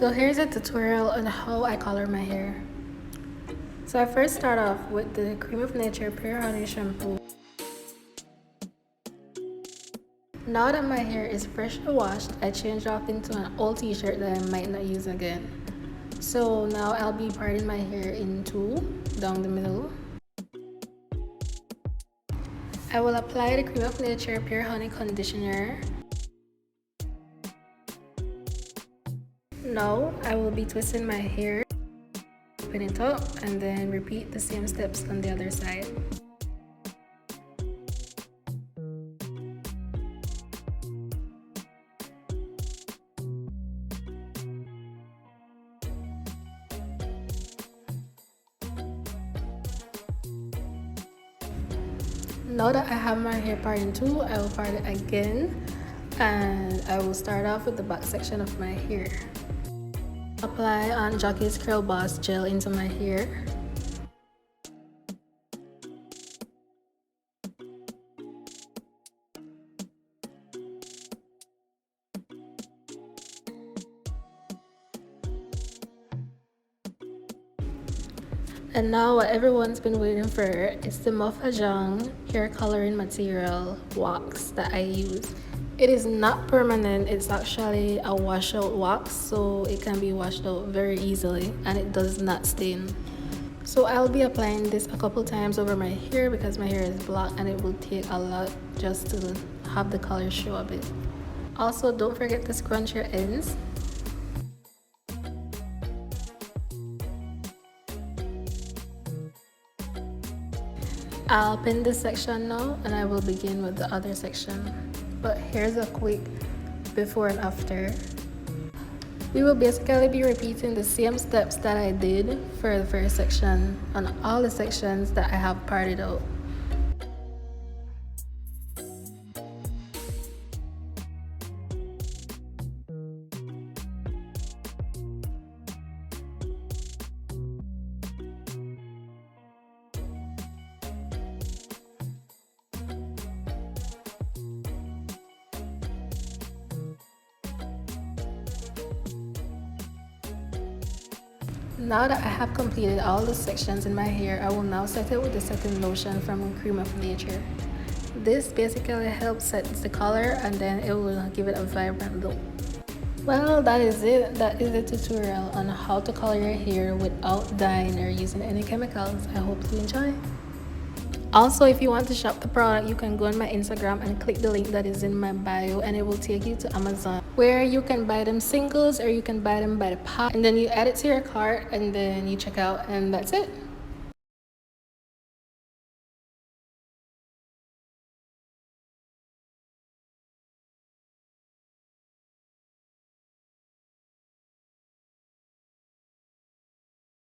So here's a tutorial on how I color my hair. So I first start off with the Cream of Nature Pure Honey shampoo. Now that my hair is freshly washed, I changed off into an old t-shirt that I might not use again. So now I'll be parting my hair in two down the middle. I will apply the Cream of Nature Pure Honey conditioner. Now I will be twisting my hair, open it up, and then repeat the same steps on the other side. Now that I have my hair part in two, I will part it again, and I will start off with the back section of my hair. Apply Aunt Jockey's Curl Boss gel into my hair. And now what everyone's been waiting for is the Mofajang hair coloring material wax that I use. It is not permanent, it's actually a washout wax, so it can be washed out very easily and it does not stain. So I'll be applying this a couple times over my hair because my hair is black and it will take a lot just to have the color show a bit. Also, don't forget to scrunch your ends. I'll pin this section now and I will begin with the other section. But here's a quick before and after. We will basically be repeating the same steps that I did for the first section on all the sections that I have parted out. Now that I have completed all the sections in my hair, I will now set it with the setting lotion from Cream of Nature. This basically helps set the color and then it will give it a vibrant look. Well, that is it. That is the tutorial on how to color your hair without dyeing or using any chemicals. I hope you enjoy. Also, if you want to shop the product, you can go on my Instagram and click the link that is in my bio and it will take you to Amazon, where you can buy them singles or you can buy them by the pack, and then you add it to your cart and then you check out, and that's it.